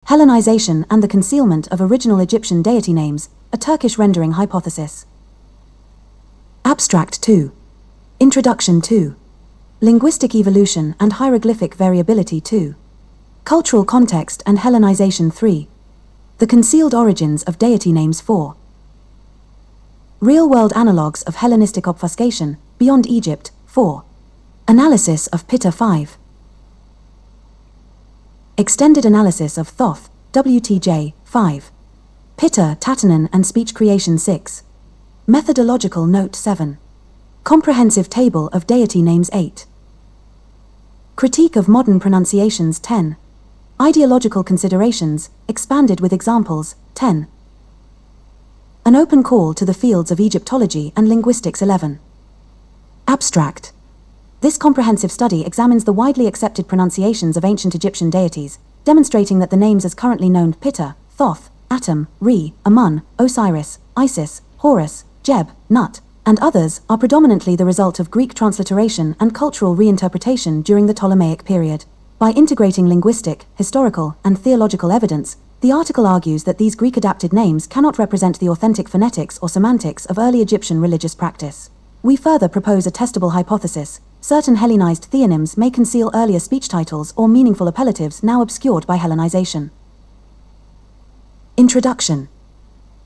Hellenization and the concealment of original Egyptian deity names, a Turkish rendering hypothesis. Abstract 2. Introduction 2. Linguistic evolution and hieroglyphic variability 2. Cultural context and Hellenization 3. The concealed origins of deity names 4. Real-world analogues of Hellenistic obfuscation, beyond Egypt 4. Analysis of Ptah 5. Extended analysis of Thoth, WTJ 5. Ptah, TATENEN and speech creation 6. Methodological Note 7. Comprehensive table of deity names 8. Critique of modern pronunciations 10. Ideological considerations, expanded with examples 10. An open call to the fields of Egyptology and Linguistics 11. Abstract. This comprehensive study examines the widely accepted pronunciations of ancient Egyptian deities, demonstrating that the names as currently known Ptah, Thoth, Atum, Re, Amun, Osiris, Isis, Horus, Jeb, Nut, and others are predominantly the result of Greek transliteration and cultural reinterpretation during the Ptolemaic period. By integrating linguistic, historical, and theological evidence, the article argues that these Greek-adapted names cannot represent the authentic phonetics or semantics of early Egyptian religious practice. We further propose a testable hypothesis: certain Hellenized theonyms may conceal earlier speech titles or meaningful appellatives now obscured by Hellenization. Introduction.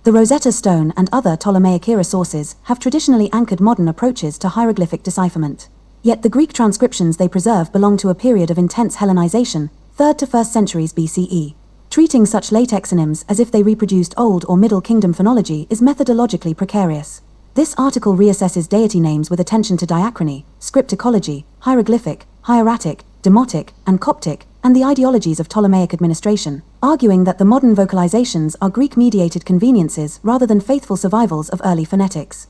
The Rosetta Stone and other Ptolemaic-era sources have traditionally anchored modern approaches to hieroglyphic decipherment. Yet the Greek transcriptions they preserve belong to a period of intense Hellenization, 3rd to 1st centuries BCE. Treating such late exonyms as if they reproduced Old or Middle Kingdom phonology is methodologically precarious. This article reassesses deity names with attention to diachrony, script ecology, hieroglyphic, hieratic, demotic, and Coptic, and the ideologies of Ptolemaic administration, arguing that the modern vocalizations are Greek-mediated conveniences rather than faithful survivals of early phonetics.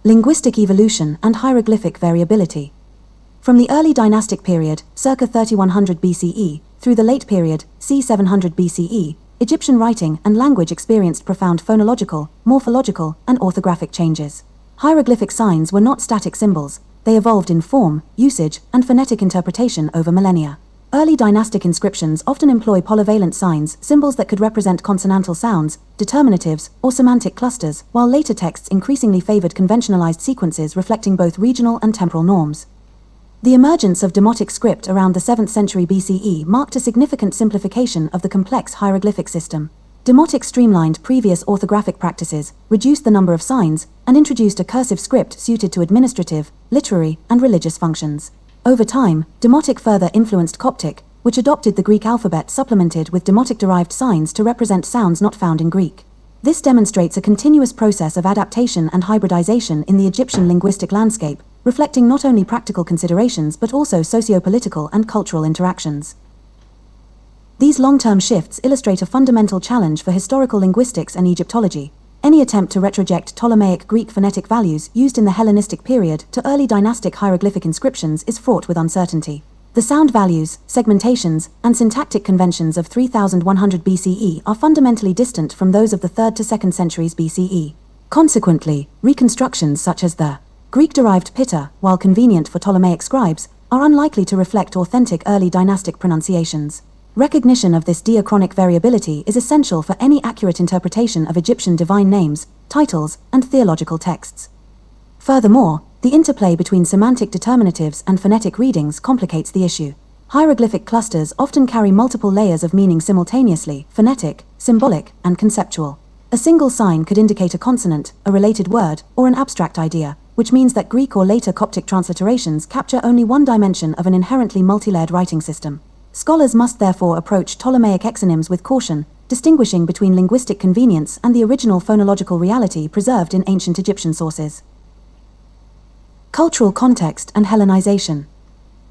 Linguistic evolution and hieroglyphic variability. From the early dynastic period, circa 3100 BCE, through the late period, c. 700 BCE, Egyptian writing and language experienced profound phonological, morphological, and orthographic changes. Hieroglyphic signs were not static symbols. They evolved in form, usage, and phonetic interpretation over millennia. Early dynastic inscriptions often employ polyvalent signs, symbols that could represent consonantal sounds, determinatives, or semantic clusters, while later texts increasingly favored conventionalized sequences reflecting both regional and temporal norms. The emergence of demotic script around the 7th century BCE marked a significant simplification of the complex hieroglyphic system. Demotic streamlined previous orthographic practices, reduced the number of signs, and introduced a cursive script suited to administrative, literary, and religious functions. Over time, demotic further influenced Coptic, which adopted the Greek alphabet supplemented with demotic-derived signs to represent sounds not found in Greek. This demonstrates a continuous process of adaptation and hybridization in the Egyptian linguistic landscape, reflecting not only practical considerations but also socio-political and cultural interactions. These long-term shifts illustrate a fundamental challenge for historical linguistics and Egyptology. Any attempt to retroject Ptolemaic Greek phonetic values used in the Hellenistic period to early dynastic hieroglyphic inscriptions is fraught with uncertainty. The sound values, segmentations, and syntactic conventions of 3100 BCE are fundamentally distant from those of the 3rd to 2nd centuries BCE. Consequently, reconstructions such as the Greek-derived Ptah, while convenient for Ptolemaic scribes, are unlikely to reflect authentic early dynastic pronunciations. Recognition of this diachronic variability is essential for any accurate interpretation of Egyptian divine names, titles, and theological texts. Furthermore, the interplay between semantic determinatives and phonetic readings complicates the issue. Hieroglyphic clusters often carry multiple layers of meaning simultaneously: phonetic, symbolic, and conceptual. A single sign could indicate a consonant, a related word, or an abstract idea, which means that Greek or later Coptic transliterations capture only one dimension of an inherently multi-layered writing system. Scholars must therefore approach Ptolemaic exonyms with caution, distinguishing between linguistic convenience and the original phonological reality preserved in ancient Egyptian sources. Cultural context and Hellenization.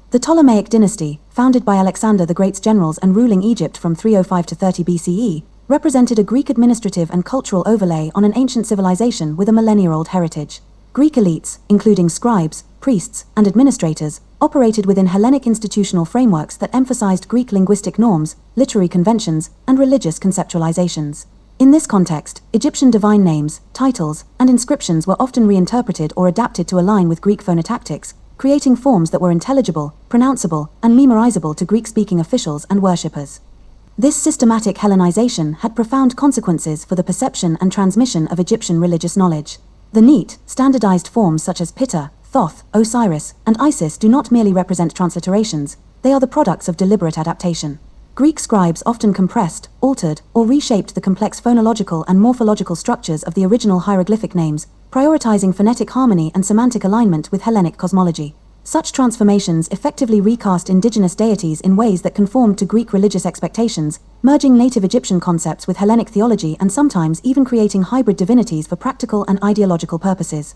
The Ptolemaic dynasty, founded by Alexander the Great's generals and ruling Egypt from 305 to 30 BCE, represented a Greek administrative and cultural overlay on an ancient civilization with a millennia-old heritage. Greek elites, including scribes, priests, and administrators, operated within Hellenic institutional frameworks that emphasized Greek linguistic norms, literary conventions, and religious conceptualizations. In this context, Egyptian divine names, titles, and inscriptions were often reinterpreted or adapted to align with Greek phonotactics, creating forms that were intelligible, pronounceable, and memorizable to Greek-speaking officials and worshippers. This systematic Hellenization had profound consequences for the perception and transmission of Egyptian religious knowledge. The neat, standardized forms such as Ptah, Thoth, Osiris, and Isis do not merely represent transliterations, they are the products of deliberate adaptation. Greek scribes often compressed, altered, or reshaped the complex phonological and morphological structures of the original hieroglyphic names, prioritizing phonetic harmony and semantic alignment with Hellenic cosmology. Such transformations effectively recast indigenous deities in ways that conformed to Greek religious expectations, merging native Egyptian concepts with Hellenic theology and sometimes even creating hybrid divinities for practical and ideological purposes.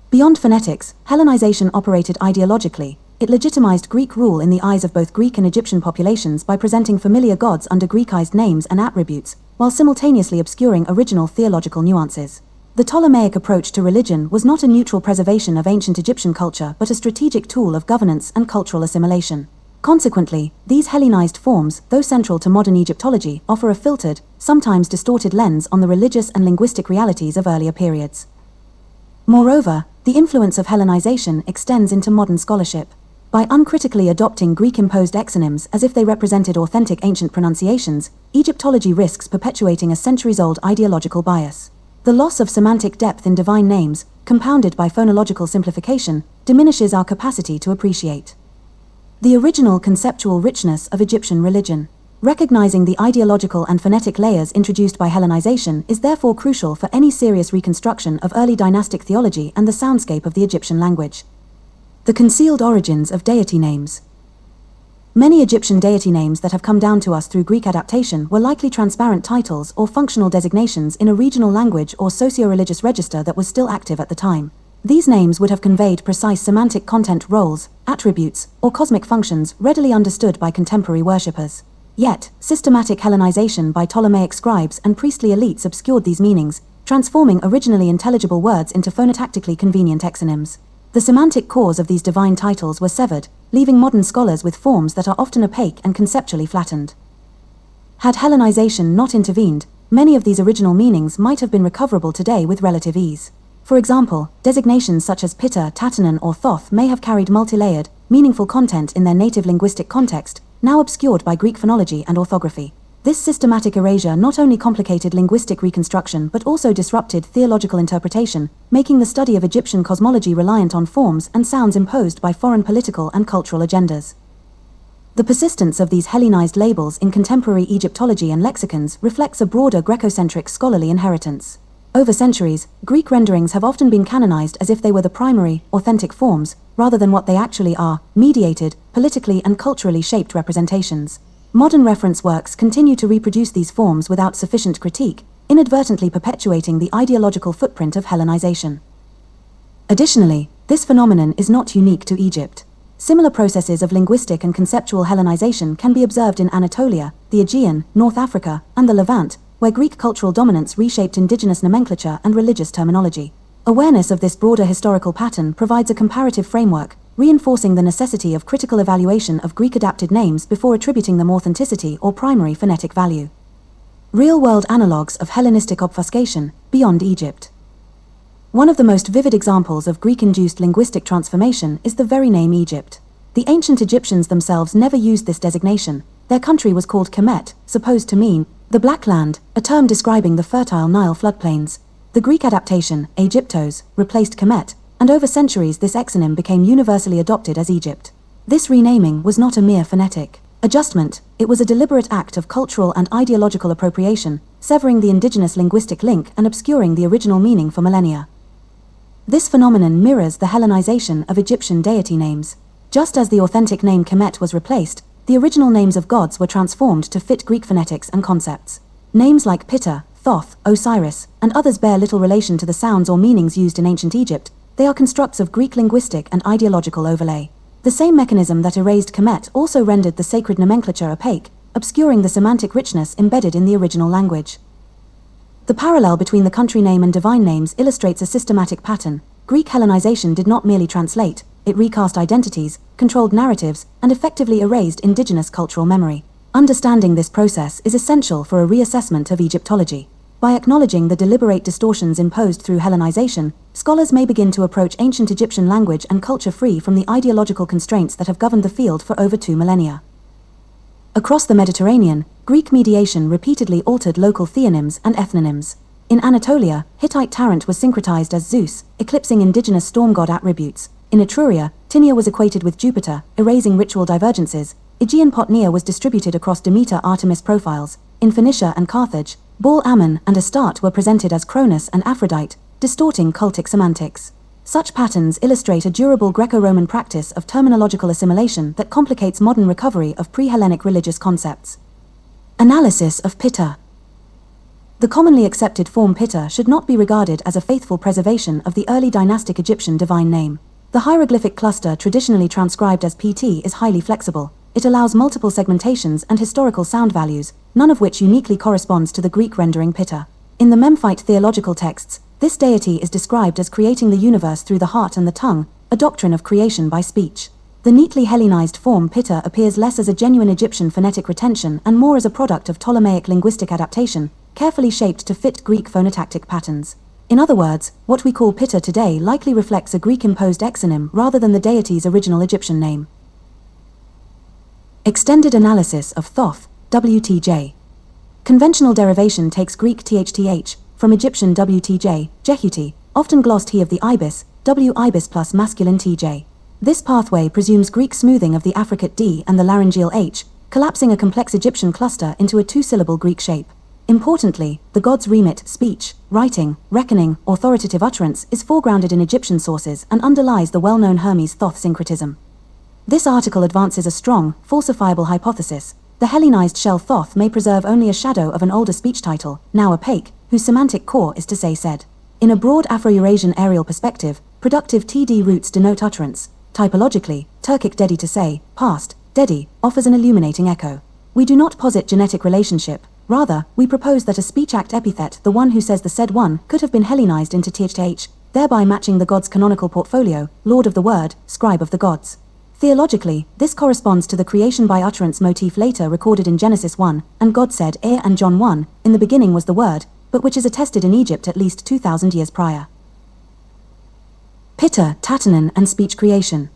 Beyond phonetics, Hellenization operated ideologically. It legitimized Greek rule in the eyes of both Greek and Egyptian populations by presenting familiar gods under Greekized names and attributes, while simultaneously obscuring original theological nuances. The Ptolemaic approach to religion was not a neutral preservation of ancient Egyptian culture but a strategic tool of governance and cultural assimilation. Consequently, these Hellenized forms, though central to modern Egyptology, offer a filtered, sometimes distorted lens on the religious and linguistic realities of earlier periods. Moreover, the influence of Hellenization extends into modern scholarship. By uncritically adopting Greek-imposed exonyms as if they represented authentic ancient pronunciations, Egyptology risks perpetuating a centuries-old ideological bias. The loss of semantic depth in divine names, compounded by phonological simplification, diminishes our capacity to appreciate the original conceptual richness of Egyptian religion. Recognizing the ideological and phonetic layers introduced by Hellenization is therefore crucial for any serious reconstruction of early dynastic theology and the soundscape of the Egyptian language. The concealed origins of deity names. Many Egyptian deity names that have come down to us through Greek adaptation were likely transparent titles or functional designations in a regional language or socio-religious register that was still active at the time. These names would have conveyed precise semantic content, roles, attributes, or cosmic functions readily understood by contemporary worshippers. Yet, systematic Hellenization by Ptolemaic scribes and priestly elites obscured these meanings, transforming originally intelligible words into phonetactically convenient exonyms. The semantic cores of these divine titles were severed, leaving modern scholars with forms that are often opaque and conceptually flattened. Had Hellenization not intervened, many of these original meanings might have been recoverable today with relative ease. For example, designations such as Ptah, TATENEN, or Thoth may have carried multi-layered, meaningful content in their native linguistic context, now obscured by Greek phonology and orthography. This systematic erasure not only complicated linguistic reconstruction but also disrupted theological interpretation, making the study of Egyptian cosmology reliant on forms and sounds imposed by foreign political and cultural agendas. The persistence of these Hellenized labels in contemporary Egyptology and lexicons reflects a broader Greco-centric scholarly inheritance. Over centuries, Greek renderings have often been canonized as if they were the primary, authentic forms, rather than what they actually are, mediated, politically and culturally shaped representations. Modern reference works continue to reproduce these forms without sufficient critique, inadvertently perpetuating the ideological footprint of Hellenization. Additionally, this phenomenon is not unique to Egypt. Similar processes of linguistic and conceptual Hellenization can be observed in Anatolia, the Aegean, North Africa, and the Levant, where Greek cultural dominance reshaped indigenous nomenclature and religious terminology. Awareness of this broader historical pattern provides a comparative framework, reinforcing the necessity of critical evaluation of Greek-adapted names before attributing them authenticity or primary phonetic value. Real-world analogues of Hellenistic obfuscation, beyond Egypt. One of the most vivid examples of Greek-induced linguistic transformation is the very name Egypt. The ancient Egyptians themselves never used this designation. Their country was called Kemet, supposed to mean the Black Land, a term describing the fertile Nile floodplains. The Greek adaptation, Aegyptos, replaced Kemet, and over centuries this exonym became universally adopted as Egypt. This renaming was not a mere phonetic adjustment, it was a deliberate act of cultural and ideological appropriation, severing the indigenous linguistic link and obscuring the original meaning for millennia. This phenomenon mirrors the Hellenization of Egyptian deity names. Just as the authentic name Kemet was replaced, the original names of gods were transformed to fit Greek phonetics and concepts. Names like Ptah, Thoth, Osiris, and others bear little relation to the sounds or meanings used in ancient Egypt. They are constructs of Greek linguistic and ideological overlay. The same mechanism that erased Kemet also rendered the sacred nomenclature opaque, obscuring the semantic richness embedded in the original language. The parallel between the country name and divine names illustrates a systematic pattern. Greek Hellenization did not merely translate, it recast identities, controlled narratives, and effectively erased indigenous cultural memory. Understanding this process is essential for a reassessment of Egyptology. By acknowledging the deliberate distortions imposed through Hellenization, scholars may begin to approach ancient Egyptian language and culture free from the ideological constraints that have governed the field for over 2 millennia. Across the Mediterranean, Greek mediation repeatedly altered local theonyms and ethnonyms. In Anatolia, Hittite Tarent was syncretized as Zeus, eclipsing indigenous storm god attributes. In Etruria, Tinia was equated with Jupiter, erasing ritual divergences. Aegean Potnia was distributed across Demeter-Artemis profiles. In Phoenicia and Carthage, Baal Ammon and Astarte were presented as Cronus and Aphrodite, distorting cultic semantics. Such patterns illustrate a durable Greco-Roman practice of terminological assimilation that complicates modern recovery of pre-Hellenic religious concepts. Analysis of Ptah. The commonly accepted form Ptah should not be regarded as a faithful preservation of the early dynastic Egyptian divine name. The hieroglyphic cluster traditionally transcribed as PT is highly flexible. It allows multiple segmentations and historical sound values, none of which uniquely corresponds to the Greek rendering Ptah. In the Memphite theological texts, this deity is described as creating the universe through the heart and the tongue, a doctrine of creation by speech. The neatly Hellenized form Ptah appears less as a genuine Egyptian phonetic retention and more as a product of Ptolemaic linguistic adaptation, carefully shaped to fit Greek phonotactic patterns. In other words, what we call Ptah today likely reflects a Greek-imposed exonym rather than the deity's original Egyptian name. Extended analysis of Thoth, WTJ. Conventional derivation takes Greek thth from Egyptian WTJ, Jehuti, often glossed he of the ibis, W ibis plus masculine tj. This pathway presumes Greek smoothing of the affricate d and the laryngeal h, collapsing a complex Egyptian cluster into a two-syllable Greek shape. Importantly, the god's remit, speech, writing, reckoning, authoritative utterance is foregrounded in Egyptian sources and underlies the well-known Hermes Thoth syncretism. This article advances a strong, falsifiable hypothesis. The Hellenized shell Thoth may preserve only a shadow of an older speech title, now opaque, whose semantic core is to say said. In a broad Afro-Eurasian aerial perspective, productive TD roots denote utterance. Typologically, Turkic dedi to say, past, dedi, offers an illuminating echo. We do not posit genetic relationship. Rather, we propose that a speech act epithet, the one who says the said one, could have been Hellenized into thth, thereby matching the god's canonical portfolio, Lord of the Word, Scribe of the Gods. Theologically, this corresponds to the creation by utterance motif later recorded in Genesis 1, and God said, and John 1, in the beginning was the Word, but which is attested in Egypt at least 2,000 years prior. Ptah, TATENEN, and speech creation.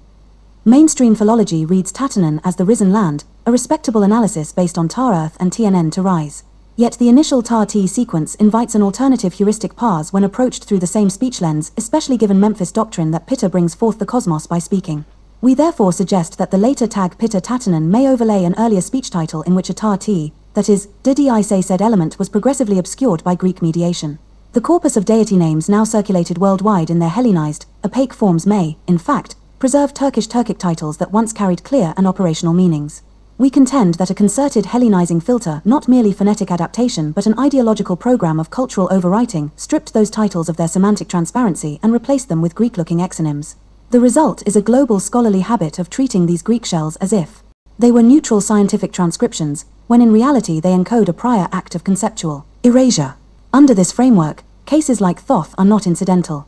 Mainstream philology reads TATENEN as the risen land, a respectable analysis based on Ptah earth and TNN to rise. Yet the initial Ptah T sequence invites an alternative heuristic pars when approached through the same speech lens, especially given Memphis doctrine that Ptah brings forth the cosmos by speaking. We therefore suggest that the later tag Ptah TATENEN may overlay an earlier speech title in which a Ptah T, that is, did I say said element was progressively obscured by Greek mediation. The corpus of deity names now circulated worldwide in their Hellenized, opaque forms may, in fact, preserve Turkic titles that once carried clear and operational meanings. We contend that a concerted Hellenizing filter, not merely phonetic adaptation but an ideological program of cultural overwriting, stripped those titles of their semantic transparency and replaced them with Greek-looking exonyms. The result is a global scholarly habit of treating these Greek shells as if they were neutral scientific transcriptions, when in reality they encode a prior act of conceptual erasure. Under this framework, cases like Thoth are not incidental.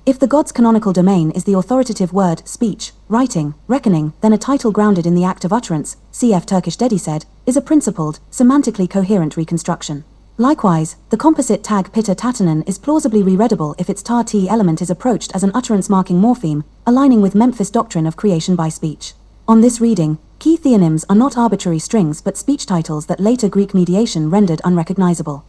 If the god's canonical domain is the authoritative word, speech, writing, reckoning, then a title grounded in the act of utterance, cf. Turkish dedi said, is a principled, semantically coherent reconstruction. Likewise, the composite tag Ptah TATENEN is plausibly rereadable if its Ptah T element is approached as an utterance-marking morpheme, aligning with Memphis doctrine of creation by speech. On this reading, key theonyms are not arbitrary strings but speech titles that later Greek mediation rendered unrecognizable.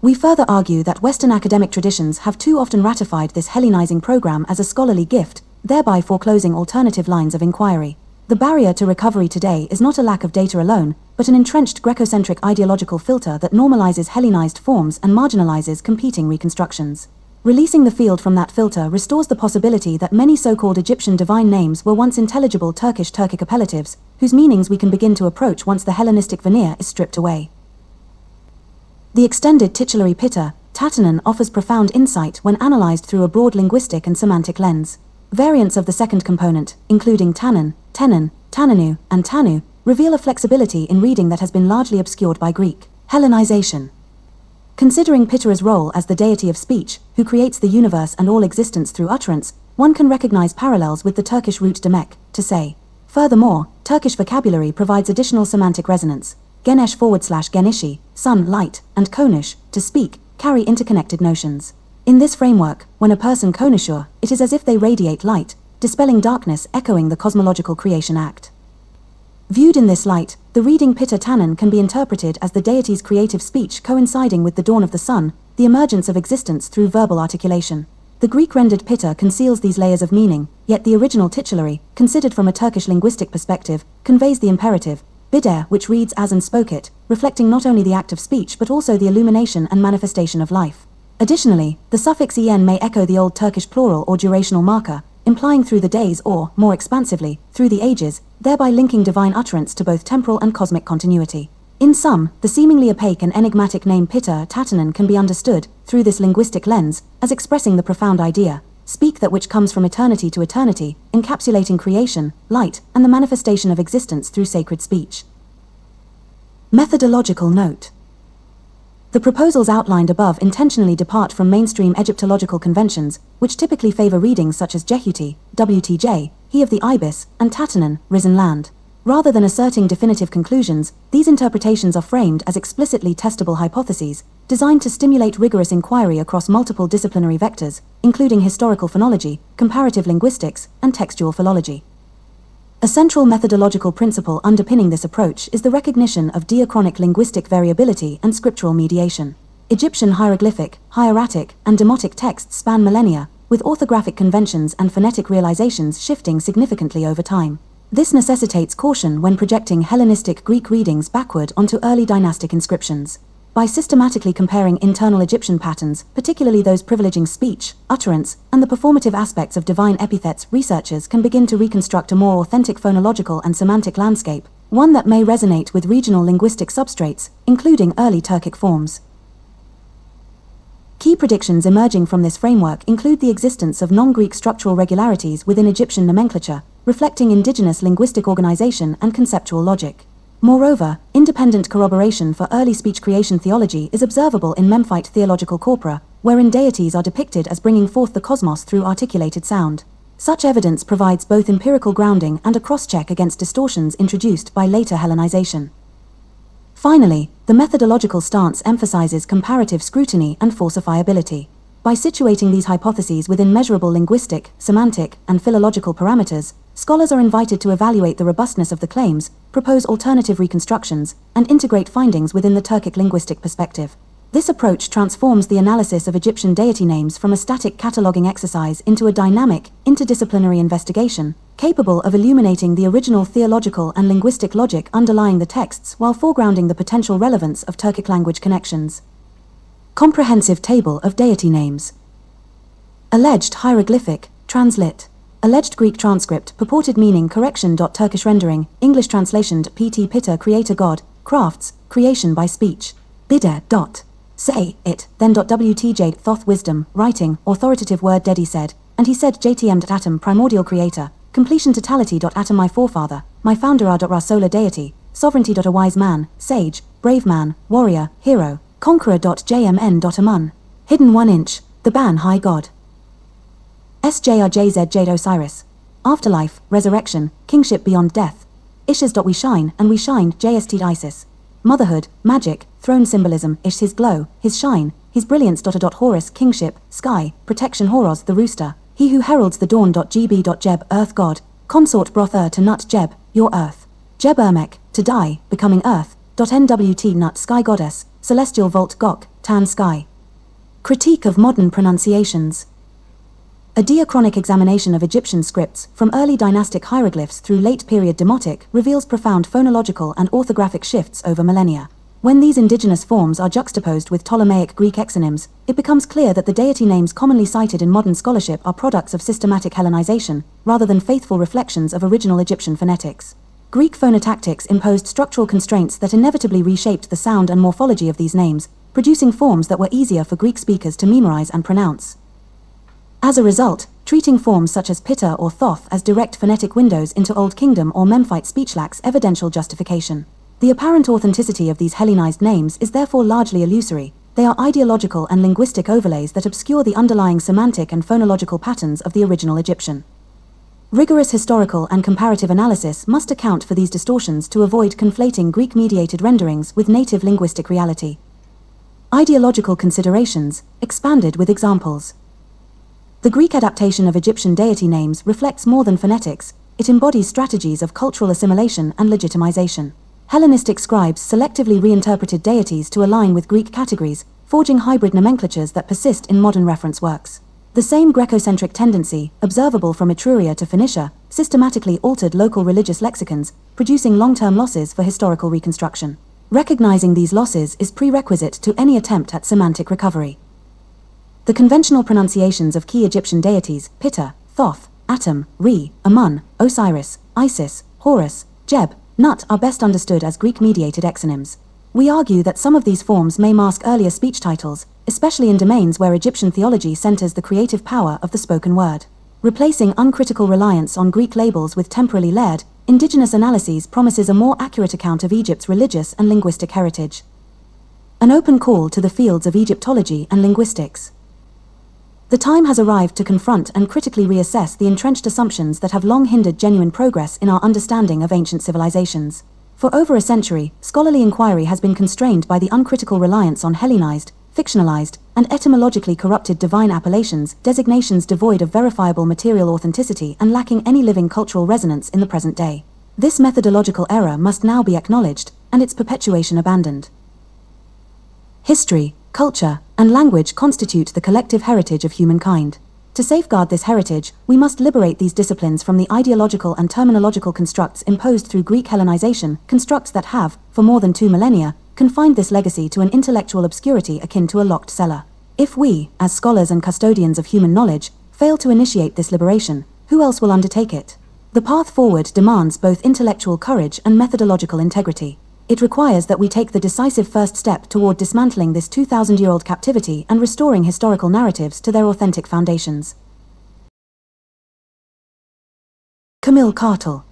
We further argue that Western academic traditions have too often ratified this Hellenizing program as a scholarly gift, thereby foreclosing alternative lines of inquiry. The barrier to recovery today is not a lack of data alone, but an entrenched Grecocentric ideological filter that normalizes Hellenized forms and marginalizes competing reconstructions. Releasing the field from that filter restores the possibility that many so-called Egyptian divine names were once intelligible Turkic appellatives, whose meanings we can begin to approach once the Hellenistic veneer is stripped away. The extended titulary Ptah, TATENEN offers profound insight when analyzed through a broad linguistic and semantic lens. Variants of the second component, including tanen, tenen, tanenu, and tanu, reveal a flexibility in reading that has been largely obscured by Greek. Hellenization. Considering Ptah's role as the deity of speech, who creates the universe and all existence through utterance, one can recognize parallels with the Turkish root demek, to say. Furthermore, Turkish vocabulary provides additional semantic resonance. Genesh/genishi, sun, light, and konush, to speak, carry interconnected notions. In this framework, when a person konushur, it is as if they radiate light, dispelling darkness, echoing the cosmological creation act. Viewed in this light, the reading Ptah TATENEN can be interpreted as the deity's creative speech coinciding with the dawn of the sun, the emergence of existence through verbal articulation. The Greek-rendered Ptah conceals these layers of meaning, yet the original titulary, considered from a Turkish linguistic perspective, conveys the imperative, bid'er, which reads as and spoke it, reflecting not only the act of speech but also the illumination and manifestation of life. Additionally, the suffix en may echo the Old Turkish plural or durational marker, implying through the days or, more expansively, through the ages, thereby linking divine utterance to both temporal and cosmic continuity. In sum, the seemingly opaque and enigmatic name Ptah TATENEN can be understood, through this linguistic lens, as expressing the profound idea, speak that which comes from eternity to eternity, encapsulating creation, light, and the manifestation of existence through sacred speech. Methodological Note. The proposals outlined above intentionally depart from mainstream Egyptological conventions, which typically favor readings such as Jehuti, WTJ, he of the ibis, and TATENEN, risen land. Rather than asserting definitive conclusions, these interpretations are framed as explicitly testable hypotheses, designed to stimulate rigorous inquiry across multiple disciplinary vectors, including historical phonology, comparative linguistics, and textual philology. A central methodological principle underpinning this approach is the recognition of diachronic linguistic variability and scriptural mediation. Egyptian hieroglyphic, hieratic, and demotic texts span millennia, with orthographic conventions and phonetic realizations shifting significantly over time. This necessitates caution when projecting Hellenistic Greek readings backward onto early dynastic inscriptions. By systematically comparing internal Egyptian patterns, particularly those privileging speech, utterance, and the performative aspects of divine epithets, researchers can begin to reconstruct a more authentic phonological and semantic landscape, one that may resonate with regional linguistic substrates, including early Turkic forms. Key predictions emerging from this framework include the existence of non-Greek structural regularities within Egyptian nomenclature, reflecting indigenous linguistic organization and conceptual logic. Moreover, independent corroboration for early speech creation theology is observable in Memphite theological corpora, wherein deities are depicted as bringing forth the cosmos through articulated sound. Such evidence provides both empirical grounding and a cross-check against distortions introduced by later Hellenization. Finally, the methodological stance emphasizes comparative scrutiny and falsifiability. By situating these hypotheses within measurable linguistic, semantic, and philological parameters, scholars are invited to evaluate the robustness of the claims, propose alternative reconstructions, and integrate findings within the Turkic linguistic perspective. This approach transforms the analysis of Egyptian deity names from a static cataloging exercise into a dynamic, interdisciplinary investigation, capable of illuminating the original theological and linguistic logic underlying the texts while foregrounding the potential relevance of Turkic language connections. Comprehensive table of deity names. Alleged hieroglyphic, translit. Alleged Greek transcript, purported meaning correction. Turkish rendering, English translation. PT Ptah creator god, crafts, creation by speech. Bid'er. Say, it, then. WTJ Thoth wisdom, writing, authoritative word. Dedi said, and he said JTM. Atom primordial creator, completion totality. Atom my forefather, my founder. Ra solar deity, sovereignty. A wise man, sage, brave man, warrior, hero, conqueror. JMN. Amun, hidden 1 inch, the ban high god. SJRJZ Jade Osiris, afterlife, resurrection, kingship beyond death. Ishes. We shine, and we shined. JST Isis, motherhood, magic, throne symbolism. Ish his glow, his shine, his brilliance. Horus kingship, sky, protection. Horos the rooster, he who heralds the dawn. GB. Jeb earth god, consort. Broth to nut. Jeb, your earth. Jeb Ermek, to die, becoming earth. NWT nut sky goddess, celestial vault. Gok, tan sky. Critique of modern pronunciations. A diachronic examination of Egyptian scripts, from early dynastic hieroglyphs through late-period demotic, reveals profound phonological and orthographic shifts over millennia. When these indigenous forms are juxtaposed with Ptolemaic Greek exonyms, it becomes clear that the deity names commonly cited in modern scholarship are products of systematic Hellenization, rather than faithful reflections of original Egyptian phonetics. Greek phonotactics imposed structural constraints that inevitably reshaped the sound and morphology of these names, producing forms that were easier for Greek speakers to memorize and pronounce. As a result, treating forms such as Ptah or Thoth as direct phonetic windows into Old Kingdom or Memphite speech lacks evidential justification. The apparent authenticity of these Hellenized names is therefore largely illusory. They are ideological and linguistic overlays that obscure the underlying semantic and phonological patterns of the original Egyptian. Rigorous historical and comparative analysis must account for these distortions to avoid conflating Greek-mediated renderings with native linguistic reality. Ideological considerations, expanded with examples. The Greek adaptation of Egyptian deity names reflects more than phonetics. it embodies strategies of cultural assimilation and legitimization. Hellenistic scribes selectively reinterpreted deities to align with Greek categories, forging hybrid nomenclatures that persist in modern reference works. The same Greco-centric tendency, observable from Etruria to Phoenicia, systematically altered local religious lexicons, producing long-term losses for historical reconstruction. Recognizing these losses is prerequisite to any attempt at semantic recovery. The conventional pronunciations of key Egyptian deities, Ptah, Thoth, Atum, Re, Amun, Osiris, Isis, Horus, Jeb, Nut, are best understood as Greek-mediated exonyms. We argue that some of these forms may mask earlier speech titles, especially in domains where Egyptian theology centers the creative power of the spoken word. Replacing uncritical reliance on Greek labels with temporally layered, indigenous analyses promises a more accurate account of Egypt's religious and linguistic heritage. An open call to the fields of Egyptology and linguistics. The time has arrived to confront and critically reassess the entrenched assumptions that have long hindered genuine progress in our understanding of ancient civilizations. For over a century, scholarly inquiry has been constrained by the uncritical reliance on Hellenized, fictionalized, and etymologically corrupted divine appellations, designations devoid of verifiable material authenticity and lacking any living cultural resonance in the present day. This methodological error must now be acknowledged, and its perpetuation abandoned. History, culture, and language constitute the collective heritage of humankind. To safeguard this heritage, we must liberate these disciplines from the ideological and terminological constructs imposed through Greek Hellenization, constructs that have, for more than 2 millennia, confined this legacy to an intellectual obscurity akin to a locked cellar. If we, as scholars and custodians of human knowledge, fail to initiate this liberation, who else will undertake it? The path forward demands both intellectual courage and methodological integrity. It requires that we take the decisive first step toward dismantling this 2,000-year-old captivity and restoring historical narratives to their authentic foundations. Camille Cartel.